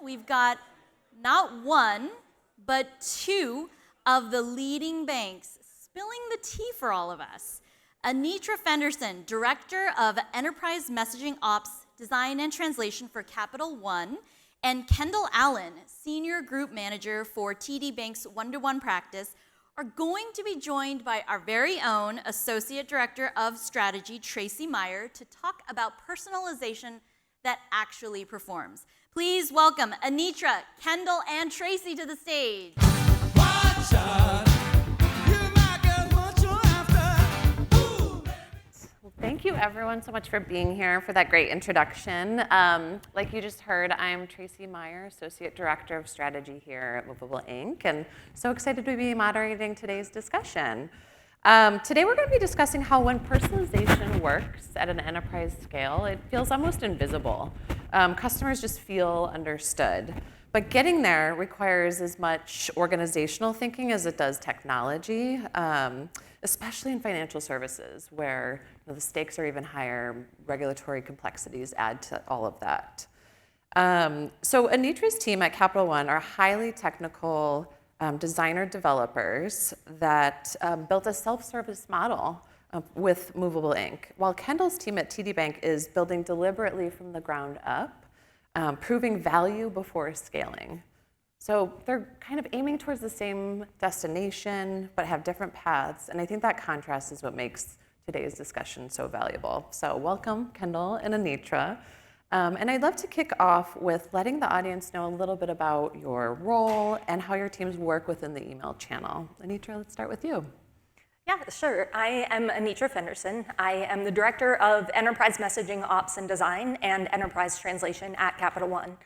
we've got not one, but two of the leading banks spilling the tea for all of us. Anitra Fenderson, Director of Enterprise Messaging Ops, Design and Translation for Capital One, and Kendall Allen, Senior Group Manager for TD Bank's one-to-one practice, are going to be joined by our very own Associate Director of Strategy, Tracy Meyer, to talk about personalization that actually performs. Please welcome Anitra, Kendall, and Tracy to the stage. Watch out. Thank you everyone so much for being here for that great introduction. Like you just heard, I'm Tracy Meyer, Associate Director of Strategy here at Movable Inc. and so excited to be moderating today's discussion. Today we're going to be discussing how when personalization works at an enterprise scale, it feels almost invisible. Customers just feel understood. But getting there requires as much organizational thinking as it does technology, especially in financial services where the stakes are even higher, regulatory complexities add to all of that. So Anitra's team at Capital One are highly technical designer developers that built a self-service model with Movable Inc., while Kendall's team at TD Bank is building deliberately from the ground up, proving value before scaling. So they're kind of aiming towards the same destination, but have different paths. And I think that contrast is what makes today's discussion so valuable. So welcome, Kendall and Anitra. And I'd love to kick off with letting the audience know a little bit about your role and how your teams work within the email channel. Anitra, let's start with you. Yeah, sure. I am Anitra Fenderson. I am the Director of Enterprise Messaging Ops and Design and Enterprise Translation at Capital One.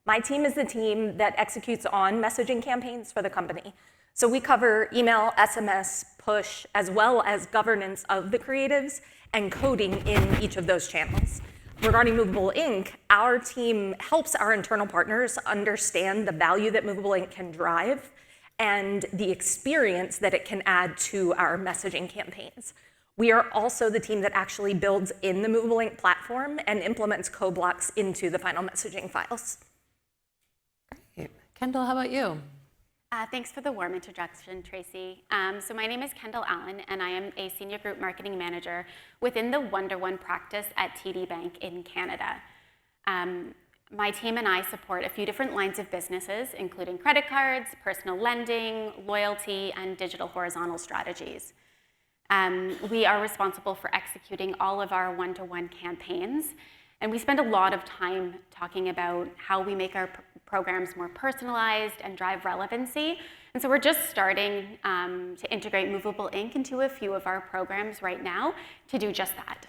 My team is the team that executes on messaging campaigns for the company. So we cover email, SMS, push, as well as governance of the creatives and coding in each of those channels. Regarding Movable Inc., our team helps our internal partners understand the value that Movable Inc. can drive and the experience that it can add to our messaging campaigns. We are also the team that actually builds in the Movable Inc. platform and implements code blocks into the final messaging files. Great. Kendall, how about you? Thanks for the warm introduction, Tracy. So my name is Kendall Allen, and I am a Senior Group Marketing Manager within the one-to-one practice at TD Bank in Canada. My team and I support a few different lines of businesses, including credit cards, personal lending, loyalty, and digital horizontal strategies. We are responsible for executing all of our one-to-one campaigns, and we spend a lot of time talking about how we make our programs more personalized and drive relevancy. And so we're just starting to integrate Movable Inc. into a few of our programs right now to do just that.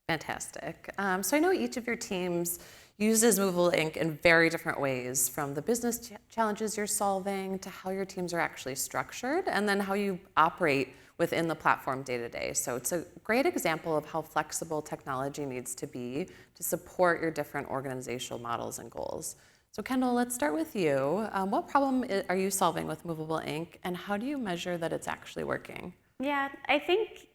Fantastic. So I know each of your teams uses Movable Inc. in very different ways, from the business challenges you're solving to how your teams are actually structured, and then how you operate within the platform day to day. So it's a great example of how flexible technology needs to be to support your different organizational models and goals. So Kendall, let's start with you. What problem are you solving with Movable Inc., and how do you measure that it's actually working? Yeah, I think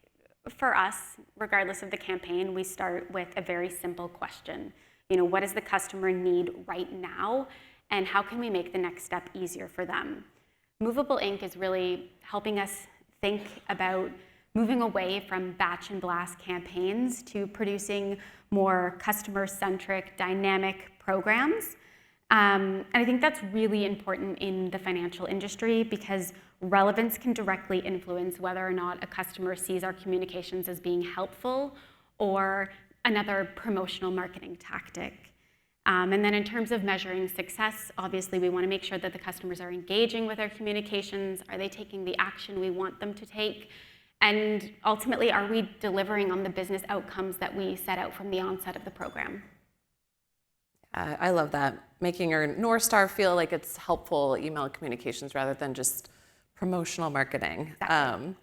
for us, regardless of the campaign, we start with a very simple question. What does the customer need right now, and how can we make the next step easier for them? Movable Inc. is really helping us think about moving away from batch and blast campaigns to producing more customer-centric, dynamic programs. And I think that's really important in the financial industry because relevance can directly influence whether or not a customer sees our communications as being helpful or another promotional marketing tactic. And then in terms of measuring success, obviously we want to make sure that the customers are engaging with our communications. Are they taking the action we want them to take? And ultimately, are we delivering on the business outcomes that we set out from the onset of the program? I love that. Making your North Star feel like it's helpful email communications rather than just promotional marketing. Exactly.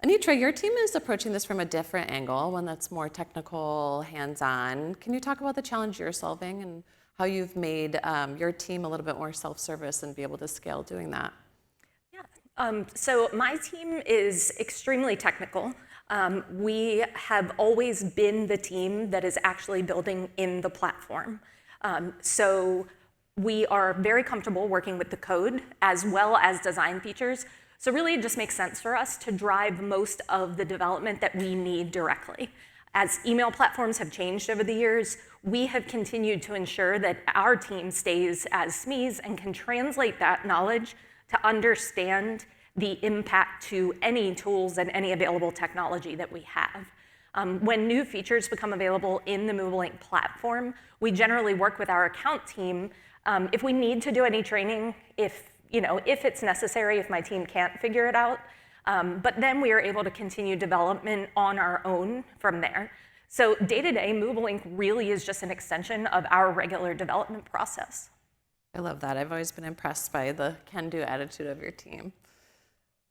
Anitra, your team is approaching this from a different angle, one that's more technical, hands-on. Can you talk about the challenge you're solving and how you've made your team a little bit more self-service and be able to scale doing that? Yeah, so my team is extremely technical. We have always been the team that is actually building in the platform. So We are very comfortable working with the code as well as design features. So really it just makes sense for us to drive most of the development that we need directly. As email platforms have changed over the years, we have continued to ensure that our team stays as SMEs and can translate that knowledge to understand the impact to any tools and any available technology that we have. When new features become available in the Movable Ink platform, we generally work with our account team. If we need to do any training, if it's necessary, if my team can't figure it out, but then we are able to continue development on our own from there. So day-to-day, Movable Ink really is just an extension of our regular development process. I love that. I've always been impressed by the can-do attitude of your team.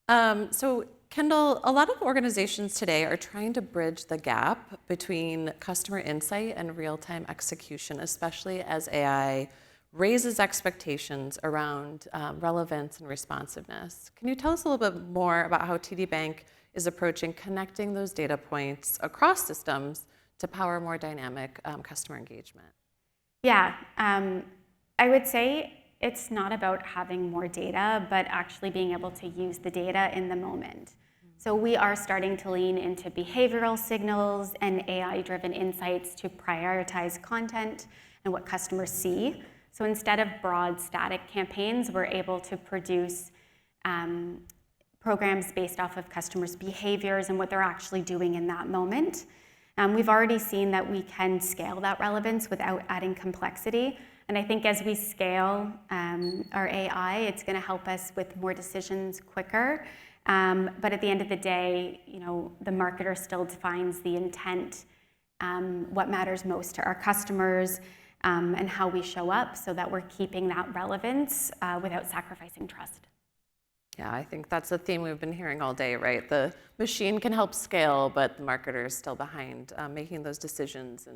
So Kendall, a lot of organizations today are trying to bridge the gap between customer insight and real-time execution, especially as AI raises expectations around relevance and responsiveness. Can you tell us a little bit more about how TD Bank is approaching connecting those data points across systems to power more dynamic customer engagement? Yeah, I would say it's not about having more data, but actually being able to use the data in the moment. So we are starting to lean into behavioral signals and AI-driven insights to prioritize content and what customers see. So instead of broad static campaigns, we're able to produce programs based off of customers' behaviors and what they're actually doing in that moment. We've already seen that we can scale that relevance without adding complexity. And I think as we scale our AI, it's going to help us with more decisions quicker. But at the end of the day, the marketer still defines the intent, what matters most to our customers, and how we show up so that we're keeping that relevance without sacrificing trust. Yeah, I think that's a theme we've been hearing all day, right? The machine can help scale, but the marketer is still behind making those decisions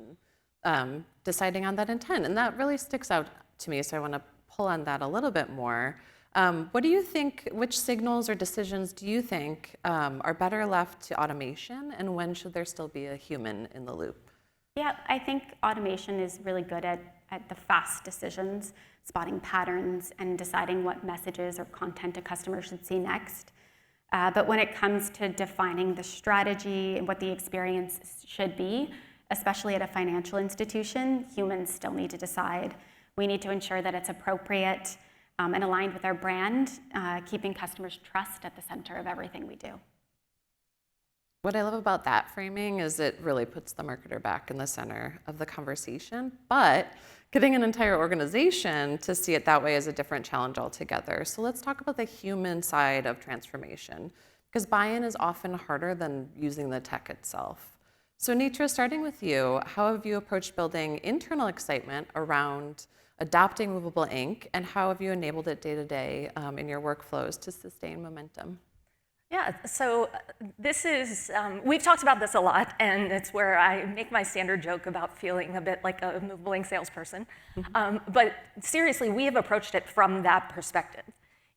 and deciding on that intent. And that really sticks out to me, so I want to pull on that a little bit more. What do you think, which signals or decisions do you think are better left to automation, and when should there still be a human in the loop? Yeah, I think automation is really good at the fast decisions, spotting patterns and deciding what messages or content a customer should see next. But when it comes to defining the strategy and what the experience should be, especially at a financial institution, humans still need to decide. We need to ensure that it's appropriate and aligned with our brand, keeping customers' trust at the center of everything we do. What I love about that framing is it really puts the marketer back in the center of the conversation, but getting an entire organization to see it that way is a different challenge altogether. So let's talk about the human side of transformation, because buy-in is often harder than using the tech itself. So Nitra, starting with you, how have you approached building internal excitement around adopting Movable Ink, and how have you enabled it day to day in your workflows to sustain momentum? Yeah, so this is, we've talked about this a lot, and it's where I make my standard joke about feeling a bit like a Movable Ink salesperson. But seriously, we have approached it from that perspective.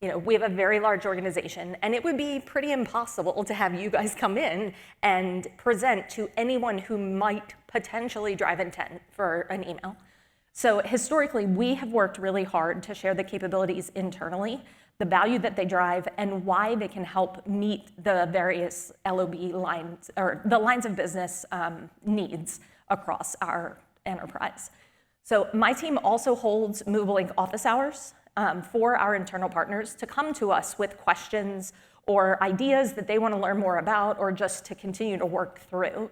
We have a very large organization, and it would be pretty impossible to have you guys come in and present to anyone who might potentially drive intent for an email. So historically, we have worked really hard to share the capabilities internally, the value that they drive, and why they can help meet the various LOB lines, or the lines of business needs across our enterprise. So my team also holds Movable Ink office hours for our internal partners to come to us with questions or ideas that they want to learn more about, or just to continue to work through.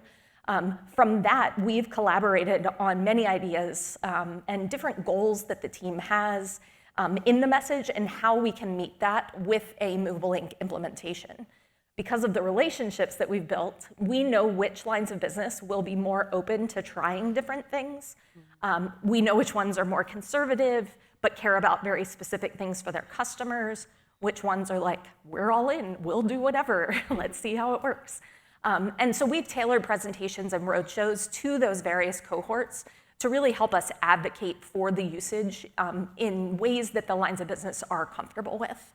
From that, we've collaborated on many ideas and different goals that the team has in the message, and how we can meet that with a Movable Ink implementation. Because of the relationships that we've built, we know which lines of business will be more open to trying different things. We know which ones are more conservative, but care about very specific things for their customers, which ones are like, we're all in, we'll do whatever, let's see how it works. And so we've tailored presentations and roadshows to those various cohorts to really help us advocate for the usage in ways that the lines of business are comfortable with.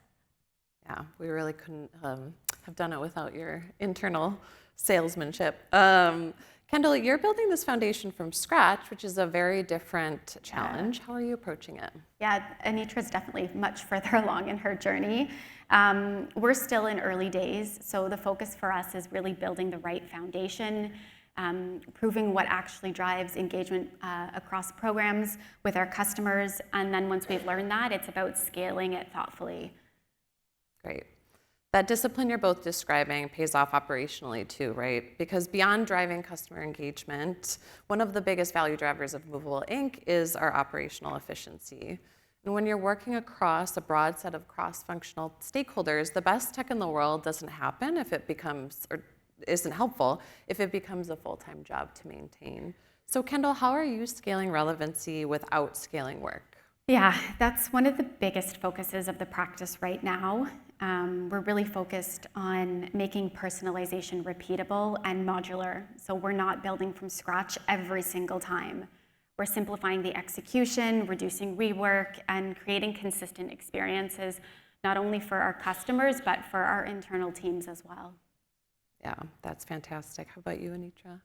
Yeah, we really couldn't have done it without your internal salesmanship. Can Kendall, you're building this foundation from scratch, which is a very different challenge. How are you approaching it? Yeah, Anitra is definitely much further along in her journey. We're still in early days, so the focus for us is really building the right foundation, proving what actually drives engagement across programs with our customers, and then once we've learned that, it's about scaling it thoughtfully. Great. That discipline you're both describing pays off operationally too, right? Because beyond driving customer engagement, one of the biggest value drivers of Movable Inc. is our operational efficiency. And when you're working across a broad set of cross-functional stakeholders, the best tech in the world doesn't happen if it becomes, or isn't helpful, if it becomes a full-time job to maintain. So Kendall, how are you scaling relevancy without scaling work? Yeah, that's one of the biggest focuses of the practice right now. We're really focused on making personalization repeatable and modular. So we're not building from scratch every single time. We're simplifying the execution, reducing rework, and creating consistent experiences, not only for our customers, but for our internal teams as well. Yeah, that's fantastic. How about you, Anitra?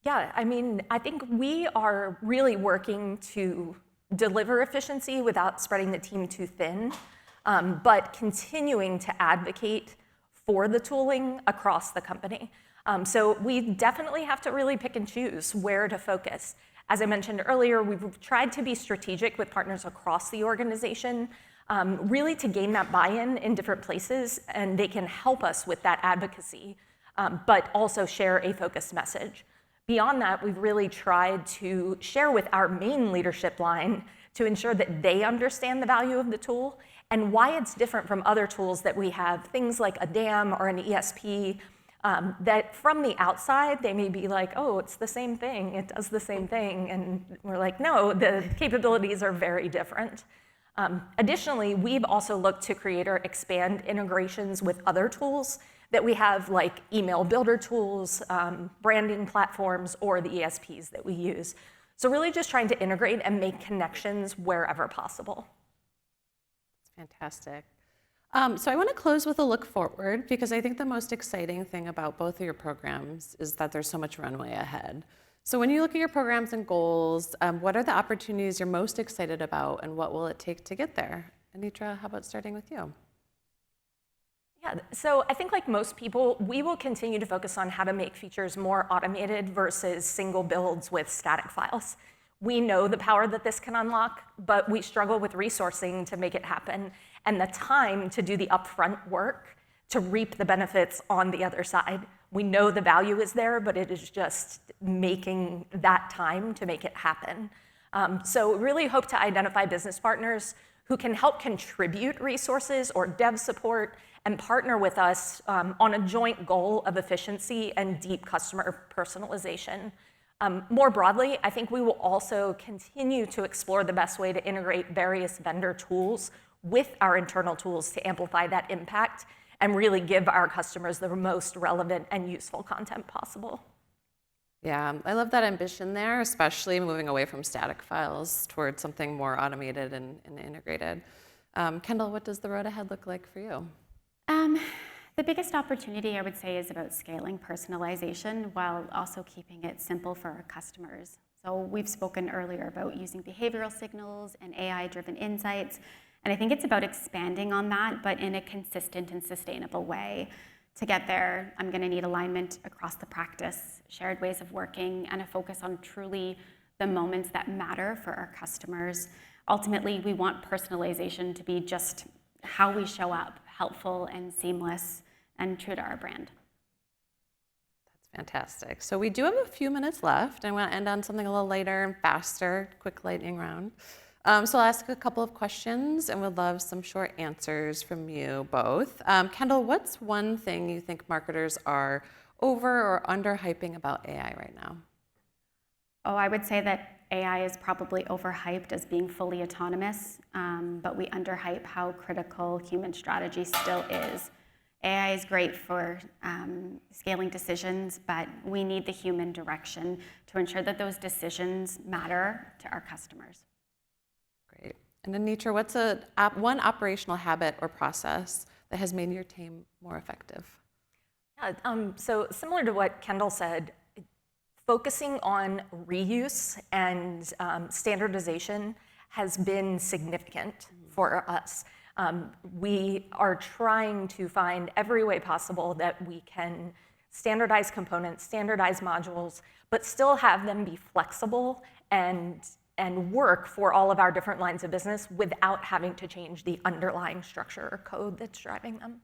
Yeah, I mean, I think we are really working to deliver efficiency without spreading the team too thin, but continuing to advocate for the tooling across the company. So we definitely have to really pick and choose where to focus. As I mentioned earlier, we've tried to be strategic with partners across the organization, really to gain that buy-in in different places, and they can help us with that advocacy, but also share a focused message. Beyond that, we've really tried to share with our main leadership line to ensure that they understand the value of the tool and why it's different from other tools that we have, things like a DAM or an ESP, that from the outside, they may be like, oh, it's the same thing, it does the same thing. And we're like, no, the capabilities are very different. Additionally, we've also looked to create or expand integrations with other tools that we have, like email builder tools, branding platforms, or the ESPs that we use. So really just trying to integrate and make connections wherever possible. Fantastic. So I want to close with a look forward, because I think the most exciting thing about both of your programs is that there's so much runway ahead. So when you look at your programs and goals, what are the opportunities you're most excited about, and what will it take to get there? Anitra, how about starting with you? Yeah, so I think like most people, we will continue to focus on how to make features more automated versus single builds with static files. We know the power that this can unlock, but we struggle with resourcing to make it happen and the time to do the upfront work to reap the benefits on the other side. We know the value is there, but it is just making that time to make it happen. So really hope to identify business partners who can help contribute resources or dev support and partner with us on a joint goal of efficiency and deep customer personalization. More broadly, I think we will also continue to explore the best way to integrate various vendor tools with our internal tools to amplify that impact and really give our customers the most relevant and useful content possible. Yeah, I love that ambition there, especially moving away from static files towards something more automated and integrated. Kendall, what does the road ahead look like for you? The biggest opportunity, I would say, is about scaling personalization while also keeping it simple for our customers. So we've spoken earlier about using behavioral signals and AI-driven insights, and I think it's about expanding on that, but in a consistent and sustainable way. To get there, I'm going to need alignment across the practice, shared ways of working, and a focus on truly the moments that matter for our customers. Ultimately, we want personalization to be just how we show up, helpful and seamless and true to our brand. That's fantastic. So we do have a few minutes left. I want to end on something a little lighter and faster, quick lightning round. So I'll ask a couple of questions and would love some short answers from you both. Kendall, what's one thing you think marketers are over or under-hyping about AI right now? Oh, I would say that AI is probably overhyped as being fully autonomous, but we underhype how critical human strategy still is. AI is great for scaling decisions, but we need the human direction to ensure that those decisions matter to our customers. Great. And Anitra, what's one operational habit or process that has made your team more effective? So similar to what Kendall said, focusing on reuse and standardization has been significant for us. We are trying to find every way possible that we can standardize components, standardize modules, but still have them be flexible and work for all of our different lines of business without having to change the underlying structure or code that's driving them.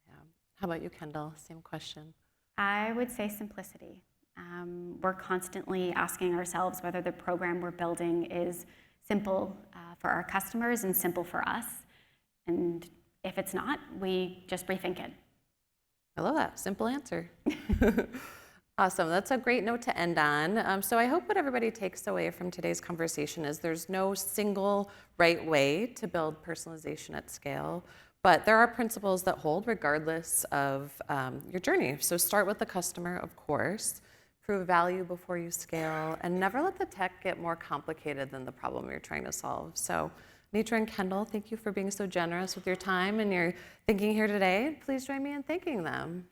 Yeah. How about you, Kendall? Same question. I would say simplicity. We're constantly asking ourselves whether the program we're building is simple for our customers and simple for us. And if it's not, we just rethink it. I love that. Simple answer. Awesome. That's a great note to end on. So I hope what everybody takes away from today's conversation is there's no single right way to build personalization at scale, but there are principles that hold regardless of your journey. So start with the customer, of course. Prove value before you scale, and never let the tech get more complicated than the problem you're trying to solve. So Nitra and Kendall, thank you for being so generous with your time and your thinking here today. Please join me in thanking them.